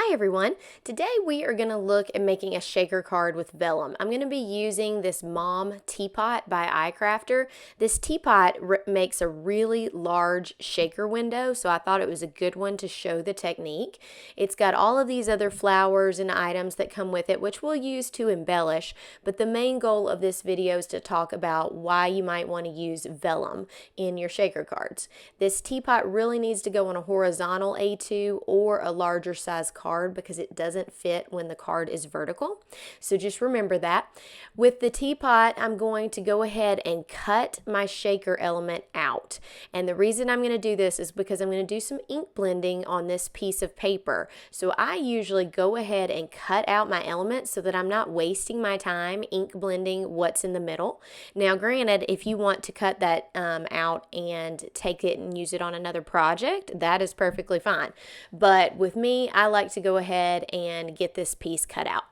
Hi everyone! Today we are going to look at making a shaker card with vellum. I'm going to be using this Mom teapot by iCrafter. This teapot makes a really large shaker window, so I thought it was a good one to show the technique. It's got all of these other flowers and items that come with it, which we'll use to embellish, but the main goal of this video is to talk about why you might want to use vellum in your shaker cards. This teapot really needs to go on a horizontal A2 or a larger size card because it doesn't fit when the card is vertical. So just remember that. With the teapot, I'm going to go ahead and cut my shaker element out. And the reason I'm going to do this is because I'm going to do some ink blending on this piece of paper. So I usually go ahead and cut out my element so that I'm not wasting my time ink blending what's in the middle. Now granted, if you want to cut that out and take it and use it on another project, that is perfectly fine. But with me, I like to go ahead and get this piece cut out.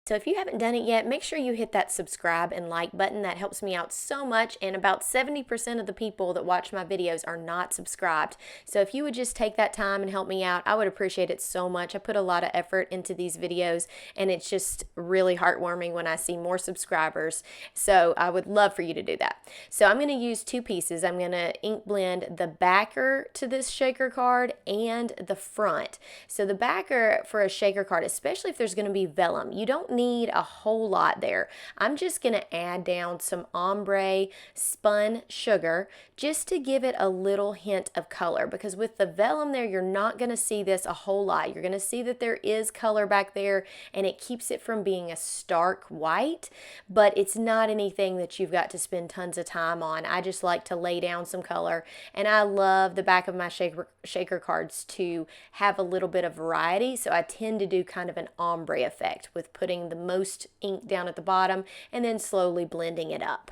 So if you haven't done it yet, make sure you hit that subscribe and like button. That helps me out so much, and about 70% of the people that watch my videos are not subscribed. So if you would just take that time and help me out, I would appreciate it so much. I put a lot of effort into these videos, and it's just really heartwarming when I see more subscribers. So I would love for you to do that. So I'm going to use two pieces. I'm going to ink blend the backer to this shaker card and the front. So the backer for a shaker card, especially if there's going to be vellum, you don't need a whole lot there. I'm just going to add down some ombre spun sugar just to give it a little hint of color, because with the vellum there, you're not going to see this a whole lot. You're going to see that there is color back there, and it keeps it from being a stark white, but it's not anything that you've got to spend tons of time on. I just like to lay down some color, and I love the back of my shaker cards to have a little bit of variety, so I tend to do kind of an ombre effect with putting the most ink down at the bottom and then slowly blending it up.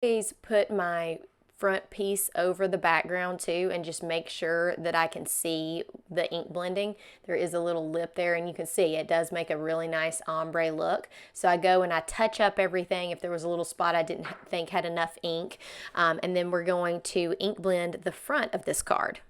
Please put my front piece over the background too, and just make sure that I can see the ink blending. There is a little lip there, and you can see it does make a really nice ombre look. So I go and I touch up everything if there was a little spot I didn't think had enough ink, and then we're going to ink blend the front of this card.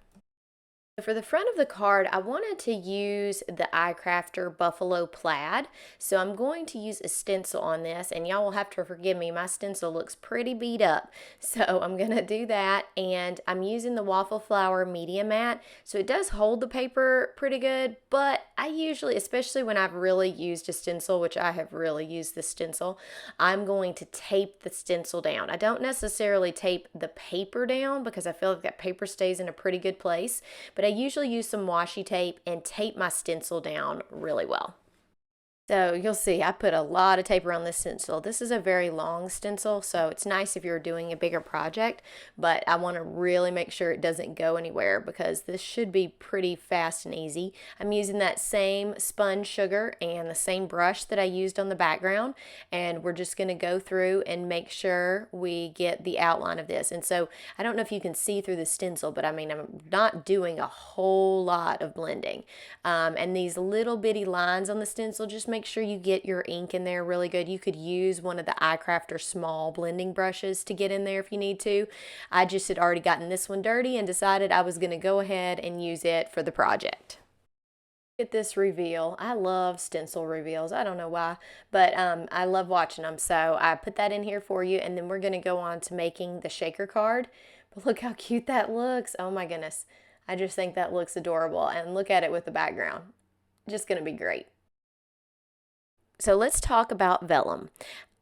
For the front of the card, I wanted to use the iCrafter Buffalo Plaid, so I'm going to use a stencil on this, and y'all will have to forgive me, my stencil looks pretty beat up, so I'm going to do that, and I'm using the Waffle Flower Media Mat, so it does hold the paper pretty good, but I usually, especially when I've really used a stencil, which I have really used this stencil, I'm going to tape the stencil down. I don't necessarily tape the paper down because I feel like that paper stays in a pretty good place, but I usually use some washi tape and tape my stencil down really well. So you'll see I put a lot of tape around this stencil. This is a very long stencil, so it's nice if you're doing a bigger project, but I want to really make sure it doesn't go anywhere because this should be pretty fast and easy. I'm using that same spun sugar and the same brush that I used on the background, and we're just going to go through and make sure we get the outline of this. And so I don't know if you can see through the stencil, but I mean, I'm not doing a whole lot of blending. And these little bitty lines on the stencil, just make sure you get your ink in there really good. You could use one of the iCrafter small blending brushes to get in there if you need to. I just had already gotten this one dirty and decided I was going to go ahead and use it for the project. At this reveal. I love stencil reveals. I don't know why, but I love watching them. So I put that in here for you, and then we're going to go on to making the shaker card. But look how cute that looks. Oh my goodness. I just think that looks adorable, and look at it with the background. Just going to be great. So let's talk about vellum.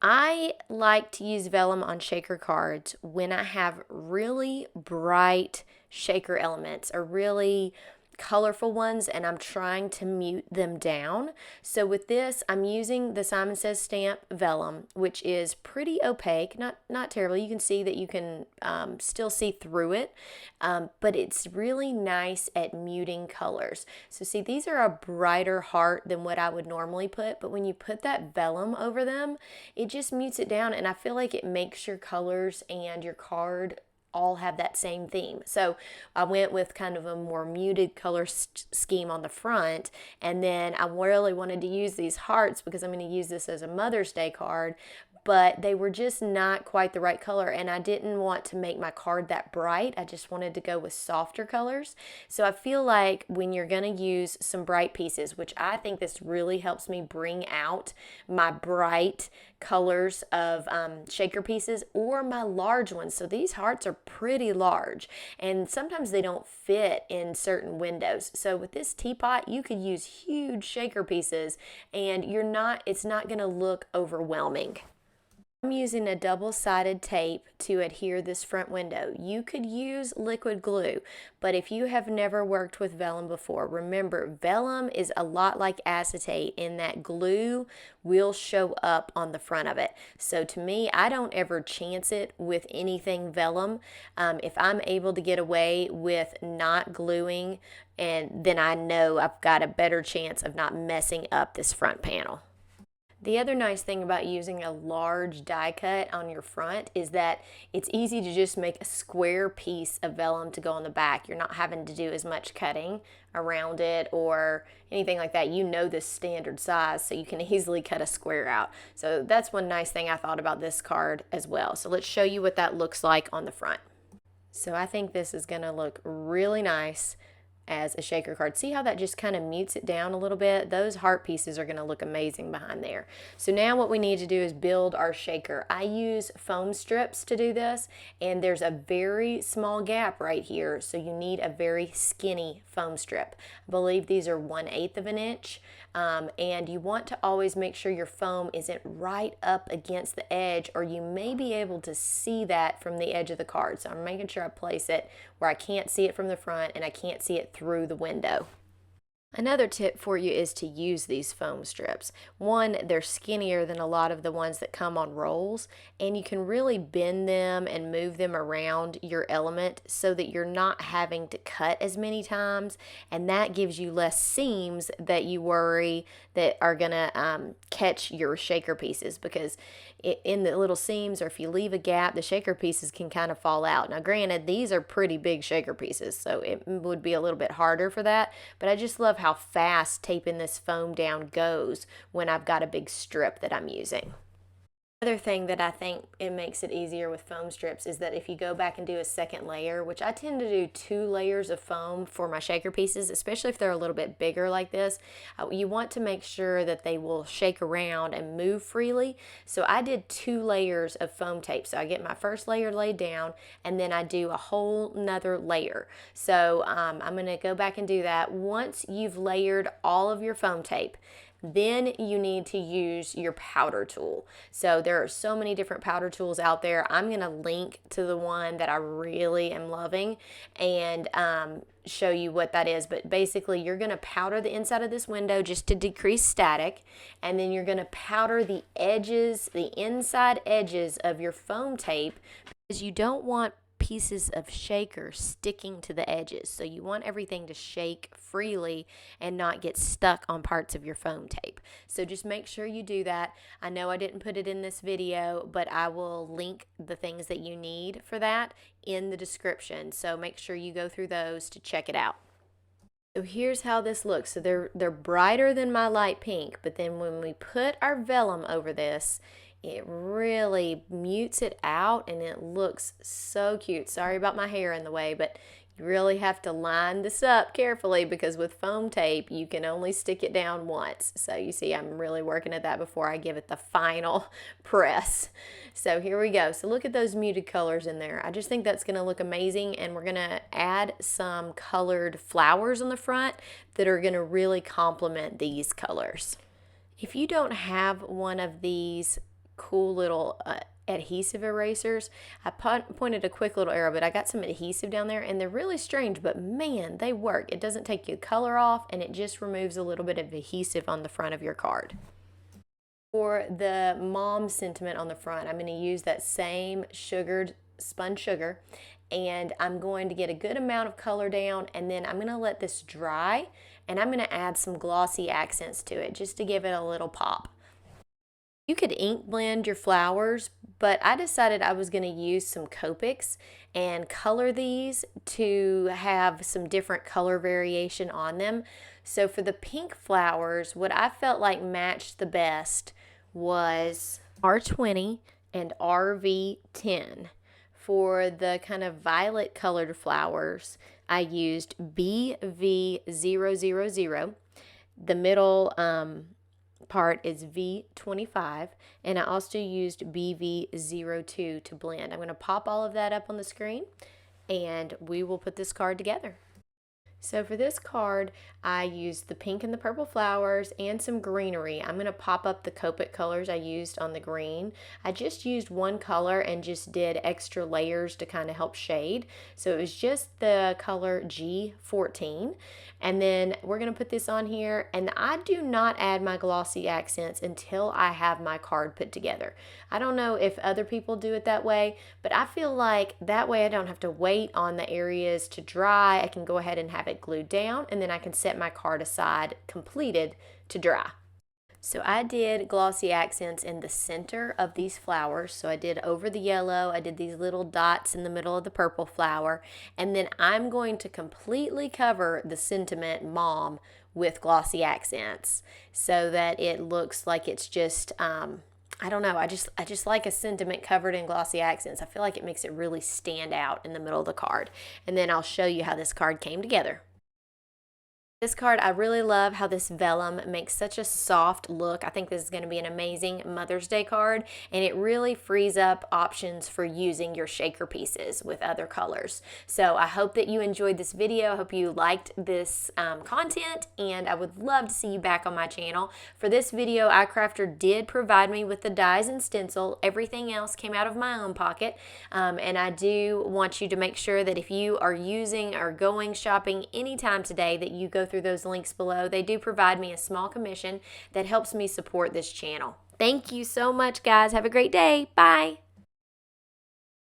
I like to use vellum on shaker cards when I have really bright shaker elements or really colorful ones and I'm trying to mute them down. So with this, I'm using the Simon Says Stamp Vellum, which is pretty opaque, not terrible. You can see that you can still see through it, but it's really nice at muting colors. So see, these are a brighter heart than what I would normally put, but when you put that vellum over them, it just mutes it down, and I feel like it makes your colors and your card all have that same theme. So I went with kind of a more muted color scheme on the front, and then I really wanted to use these hearts because I'm going to use this as a Mother's Day card, but they were just not quite the right color, and I didn't want to make my card that bright. I just wanted to go with softer colors. So I feel like when you're going to use some bright pieces, which I think this really helps me bring out my bright colors of shaker pieces, or my large ones. So these hearts are pretty large, and sometimes they don't fit in certain windows. So with this teapot, you could use huge shaker pieces, and it's not going to look overwhelming. I'm using a double-sided tape to adhere this front window. You could use liquid glue, but if you have never worked with vellum before, remember, vellum is a lot like acetate in that glue will show up on the front of it. So to me, I don't ever chance it with anything vellum. If I'm able to get away with not gluing, and then I know I've got a better chance of not messing up this front panel. The other nice thing about using a large die cut on your front is that it's easy to just make a square piece of vellum to go on the back. You're not having to do as much cutting around it or anything like that. You know this standard size, so you can easily cut a square out. So that's one nice thing I thought about this card as well. So let's show you what that looks like on the front. So I think this is going to look really nice as a shaker card. See how that just kind of mutes it down a little bit? Those heart pieces are going to look amazing behind there. So now what we need to do is build our shaker. I use foam strips to do this, and there's a very small gap right here, so you need a very skinny foam strip. I believe these are 1/8 of an inch, and you want to always make sure your foam isn't right up against the edge, or you may be able to see that from the edge of the card. So I'm making sure I place it where I can't see it from the front and I can't see it through the window. Another tip for you is to use these foam strips. One, they're skinnier than a lot of the ones that come on rolls, and you can really bend them and move them around your element so that you're not having to cut as many times, and that gives you less seams that you worry that are gonna catch your shaker pieces, because in the little seams, or if you leave a gap, the shaker pieces can kind of fall out. Now granted, these are pretty big shaker pieces, so it would be a little bit harder for that, but I just love how fast taping this foam down goes when I've got a big strip that I'm using. Another thing that I think it makes it easier with foam strips is that if you go back and do a second layer, which I tend to do 2 layers of foam for my shaker pieces, especially if they're a little bit bigger like this, you want to make sure that they will shake around and move freely. So I did 2 layers of foam tape. So I get my first layer laid down, and then I do a whole nother layer. So I'm going to go back and do that. Once you've layered all of your foam tape, then you need to use your powder tool. So there are so many different powder tools out there. I'm going to link to the one that I really am loving and show you what that is. But basically, you're going to powder the inside of this window just to decrease static, and then you're going to powder the edges, the inside edges of your foam tape, because you don't want pieces of shaker sticking to the edges. So you want everything to shake freely and not get stuck on parts of your foam tape. So just make sure you do that. I know I didn't put it in this video, but I will link the things that you need for that in the description. So make sure you go through those to check it out. So here's how this looks. So they're brighter than my light pink, but then when we put our vellum over this, it really mutes it out and it looks so cute. Sorry about my hair in the way, but you really have to line this up carefully, because with foam tape, you can only stick it down once. So you see, I'm really working at that before I give it the final press. So here we go. So look at those muted colors in there. I just think that's going to look amazing, and we're going to add some colored flowers on the front that are going to really complement these colors. If you don't have one of these cool little adhesive erasers, I pointed a quick little arrow, but I got some adhesive down there, and they're really strange, but man, they work. It doesn't take your color off, and it just removes a little bit of adhesive on the front of your card. For the mom sentiment on the front, I'm going to use that same spun sugar, and I'm going to get a good amount of color down, and then I'm going to let this dry, and I'm going to add some glossy accents to it just to give it a little pop. You could ink blend your flowers, but I decided I was going to use some Copics and color these to have some different color variation on them. So for the pink flowers, what I felt like matched the best was R20 and RV10. For the kind of violet colored flowers, I used BV000. The middle part is V25, and I also used BV02 to blend. I'm going to pop all of that up on the screen, and we will put this card together. So for this card, I used the pink and the purple flowers and some greenery. I'm going to pop up the Copic colors I used on the green. I just used one color and just did extra layers to kind of help shade. So it was just the color G14. And then we're going to put this on here, and I do not add my glossy accents until I have my card put together. I don't know if other people do it that way, but I feel like that way I don't have to wait on the areas to dry. I can go ahead and have it glued down, and then I can set my card aside completed to dry. So I did glossy accents in the center of these flowers. So I did over the yellow, I did these little dots in the middle of the purple flower, and then I'm going to completely cover the sentiment Mom with glossy accents so that it looks like it's just, I don't know, I just like a sentiment covered in glossy accents. I feel like it makes it really stand out in the middle of the card. And then I'll show you how this card came together. This card, I really love how this vellum makes such a soft look. I think this is going to be an amazing Mother's Day card, and it really frees up options for using your shaker pieces with other colors. So I hope that you enjoyed this video. I hope you liked this content, and I would love to see you back on my channel. For this video, iCrafter did provide me with the dies and stencil. Everything else came out of my own pocket, and I do want you to make sure that if you are using or going shopping anytime today, that you go through those links below. They do provide me a small commission that helps me support this channel. Thank you so much, guys. Have a great day. Bye.